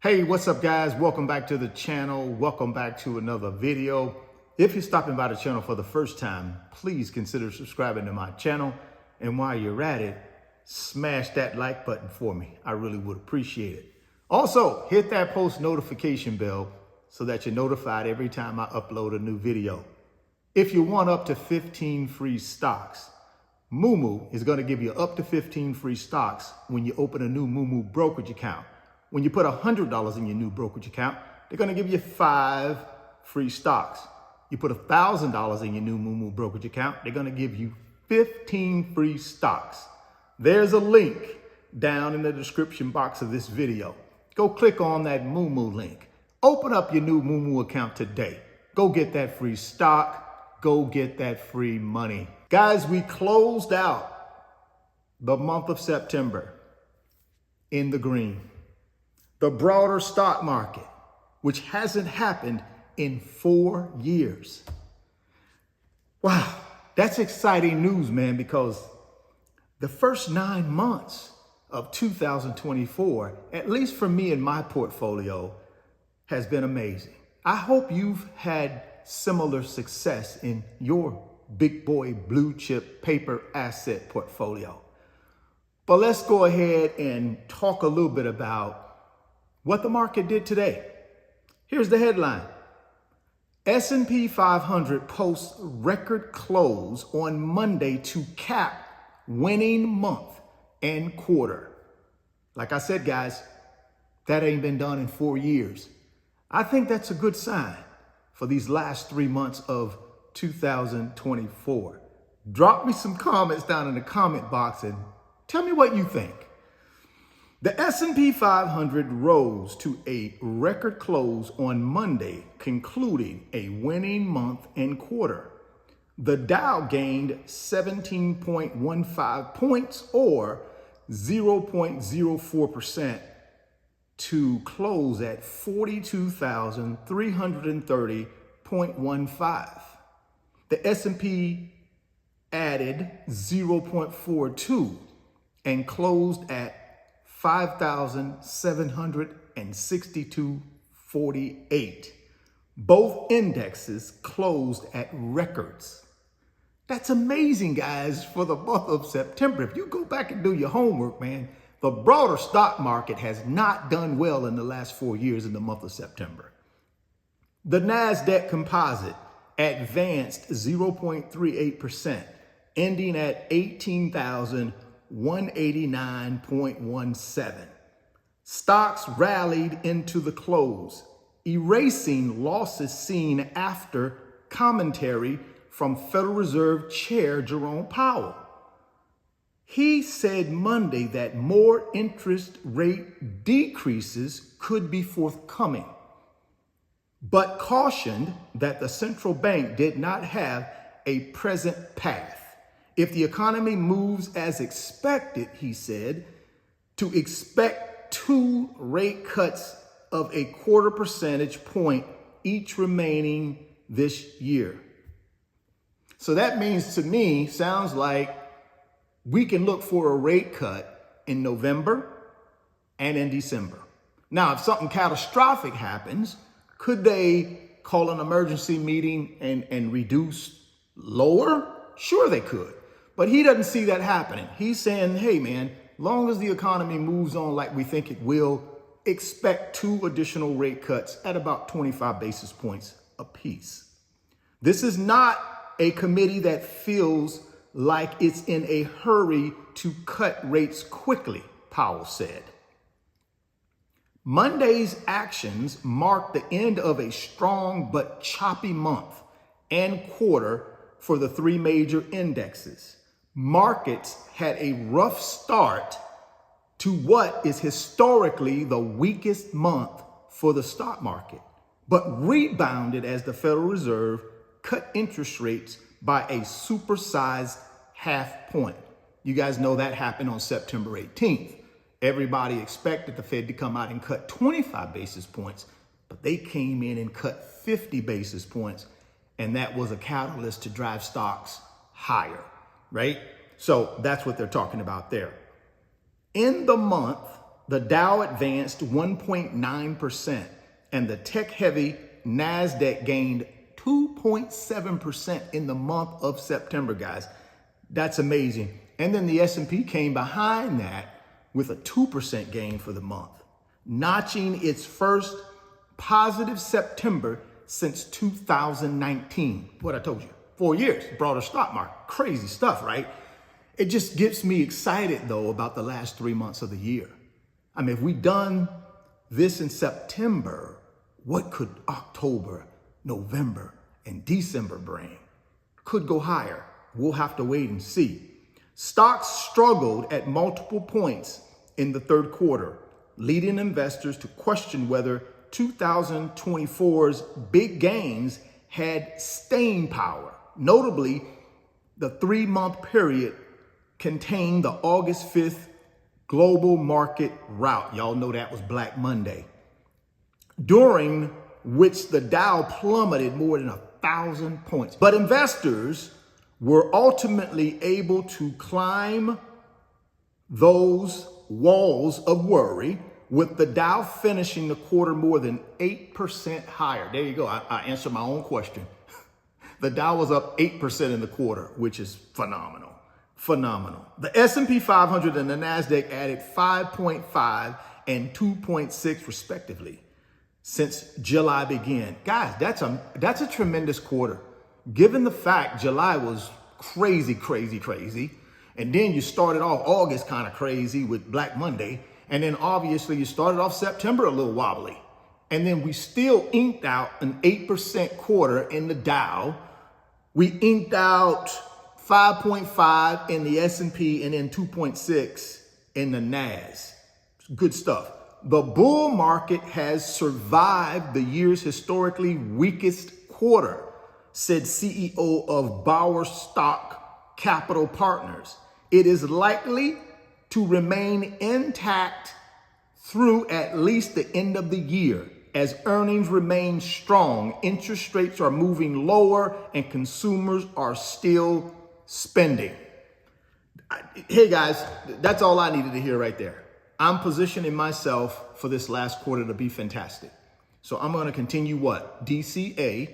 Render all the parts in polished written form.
Hey, what's up guys? Welcome back to the channel. Welcome back to another video. If you're stopping by the channel for the first time, please consider subscribing to my channel. And while you're at it, smash that like button for me. I really would appreciate it. Also, hit that post notification bell so that you're notified every time I upload a new video. If you want up to 15 free stocks, Moomoo is going to give you up to 15 free stocks when you open a new Moomoo brokerage account. When you put $100 in your new brokerage account, they're going to give you 5 free stocks. You put $1,000 in your new Moomoo brokerage account, they're going to give you 15 free stocks. There's a link down in the description box of this video. Go click on that Moomoo link. Open up your new Moomoo account today. Go get that free stock. Go get that free money. Guys, we closed out the month of September in the green. The broader stock market, which hasn't happened in 4 years. Wow, that's exciting news, man, because the first 9 months of 2024, at least for me and my portfolio, has been amazing. I hope you've had similar success in your big boy blue chip paper asset portfolio. But let's go ahead and talk a little bit about what the market did today. Here's the headline. S&P 500 posts record close on Monday to cap winning month and quarter. Like I said, guys, that ain't been done in 4 years. I think that's a good sign for these last 3 months of 2024. Drop me some comments down in the comment box and tell me what you think. The S&P 500 rose to a record close on Monday, concluding a winning month and quarter. The Dow gained 17.15 points or 0.04% to close at 42,330.15. The S&P added 0.42 and closed at 5,762.48. Both indexes closed at records. That's amazing, guys, for the month of September. If you go back and do your homework, man, the broader stock market has not done well in the last 4 years in the month of September. The NASDAQ composite advanced 0.38%, ending at 18,189.17. Stocks rallied into the close, erasing losses seen after commentary from Federal Reserve Chair Jerome Powell. He said Monday that more interest rate decreases could be forthcoming, but cautioned that the central bank did not have a present path. If the economy moves as expected, he said, to expect 2 rate cuts of a 0.25 percentage point each remaining this year. So that means to me, sounds like we can look for a rate cut in November and in December. Now, if something catastrophic happens, could they call an emergency meeting and reduce lower? Sure, they could. But he doesn't see that happening. He's saying, hey, man, long as the economy moves on like we think it will, expect 2 additional rate cuts at about 25 basis points apiece. This is not a committee that feels like it's in a hurry to cut rates quickly, Powell said. Monday's actions marked the end of a strong but choppy month and quarter for the 3 major indexes. Markets had a rough start to what is historically the weakest month for the stock market, but rebounded as the Federal Reserve cut interest rates by a supersized half point. You guys know that happened on September 18th. Everybody expected the Fed to come out and cut 25 basis points, but they came in and cut 50 basis points, and that was a catalyst to drive stocks higher, right? So that's what they're talking about there. In the month, the Dow advanced 1.9%, and the tech-heavy NASDAQ gained 2.7% in the month of September, guys. That's amazing. And then the S&P came behind that with a 2% gain for the month, notching its first positive September since 2019. What I told you, 4 years, broader stock market. Crazy stuff, right? It just gets me excited, though, about the last 3 months of the year. I mean, if we done this in September, what could October, November, and December bring? Could go higher. We'll have to wait and see. Stocks struggled at multiple points in the third quarter, leading investors to question whether 2024's big gains had staying power. Notably, the 3-month period contained the August 5th global market rout. Y'all know that was Black Monday, during which the Dow plummeted more than 1,000 points. But investors were ultimately able to climb those walls of worry, with the Dow finishing the quarter more than 8% higher. There you go. I answered my own question. The Dow was up 8% in the quarter, which is phenomenal. Phenomenal. The S&P 500 and the NASDAQ added 5.5 and 2.6 respectively since July began. Guys, that's a tremendous quarter. Given the fact July was crazy, and then you started off August kind of crazy with Black Monday, and then obviously you started off September a little wobbly, and then we still inked out an 8% quarter in the Dow. We inked out 5.5 in the S&P and then 2.6 in the NAS. Good stuff. The bull market has survived the year's historically weakest quarter, said CEO of Bauer Stock Capital Partners. It is likely to remain intact through at least the end of the year, as earnings remain strong, interest rates are moving lower, and consumers are still spending. Hey guys, that's all I needed to hear right there. I'm positioning myself for this last quarter to be fantastic. So I'm going to continue DCA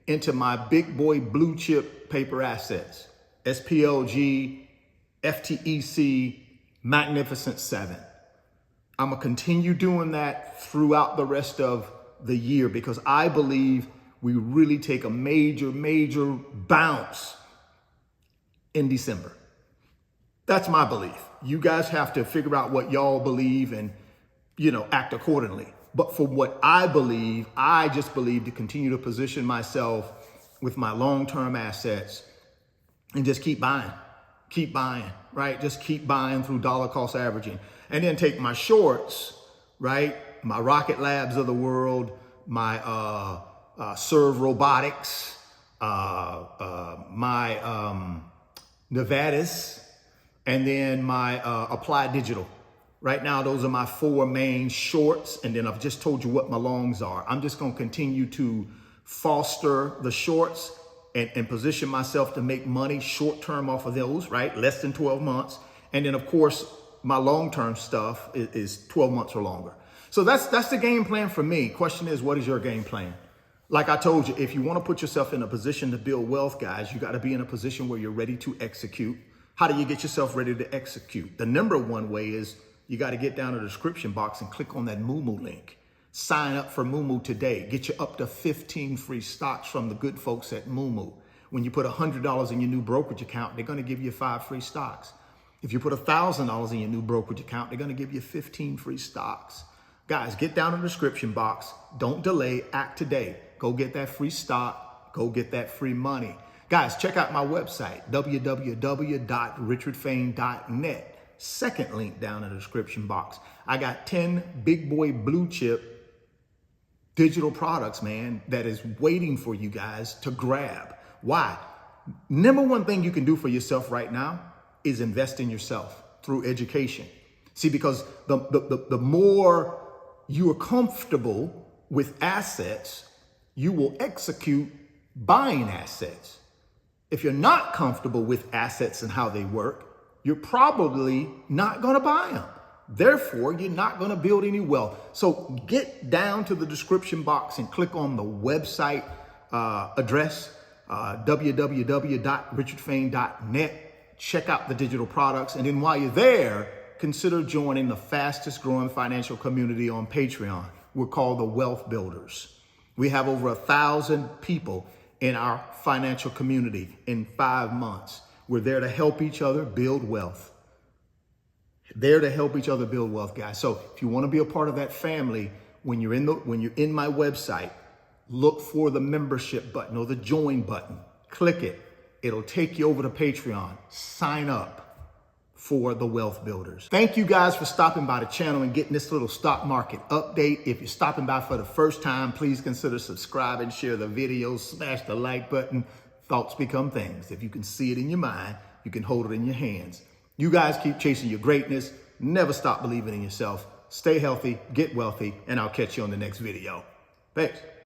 into my big boy blue chip paper assets, SPLG, FTEC, Magnificent 7. I'm going to continue doing that throughout the rest of the year, because I believe we really take a major bounce in December. That's my belief. You guys have to figure out what y'all believe and, act accordingly. But for what I believe, I just believe to continue to position myself with my long-term assets and just keep buying, right? Just keep buying through dollar cost averaging, and then take my shorts, right? My Rocket Labs of the world, my Serve Robotics, my Nevadas, and then my Applied Digital. Right now, those are my 4 main shorts. And then I've just told you what my longs are. I'm just going to continue to foster the shorts and position myself to make money short term off of those, right? Less than 12 months. And then, of course, my long-term stuff is 12 months or longer. So that's the game plan for me. Question is, what is your game plan? Like I told you, if you want to put yourself in a position to build wealth, guys, you got to be in a position where you're ready to execute. How do you get yourself ready to execute? The number one way is you got to get down to the description box and click on that Moomoo link. Sign up for Moomoo today. Get you up to 15 free stocks from the good folks at Moomoo. When you put $100 in your new brokerage account, they're going to give you 5 free stocks. If you put $1,000 in your new brokerage account, they're going to give you 15 free stocks. Guys, get down in the description box. Don't delay. Act today. Go get that free stock. Go get that free money. Guys, check out my website, www.richardfain.net. Second link down in the description box. I got 10 big boy blue chip digital products, man, that is waiting for you guys to grab. Why? Number one thing you can do for yourself right now is invest in yourself through education. See, because the more you are comfortable with assets, you will execute buying assets. If you're not comfortable with assets and how they work, you're probably not going to buy them. Therefore, you're not going to build any wealth. So get down to the description box and click on the website address, www.richardfain.net. Check out the digital products. And then while you're there, consider joining the fastest growing financial community on Patreon. We're called the Wealth Builders. We have over 1,000 people in our financial community in 5 months. We're there to help each other build wealth. There to help each other build wealth, guys. So if you want to be a part of that family, when you're in my website, look for the membership button or the join button. Click it. It'll take you over to Patreon. Sign up for the Wealth Builders. Thank you guys for stopping by the channel and getting this little stock market update. If you're stopping by for the first time, please consider subscribing, share the video, smash the like button. Thoughts become things. If you can see it in your mind, you can hold it in your hands. You guys keep chasing your greatness. Never stop believing in yourself. Stay healthy, get wealthy, and I'll catch you on the next video. Thanks.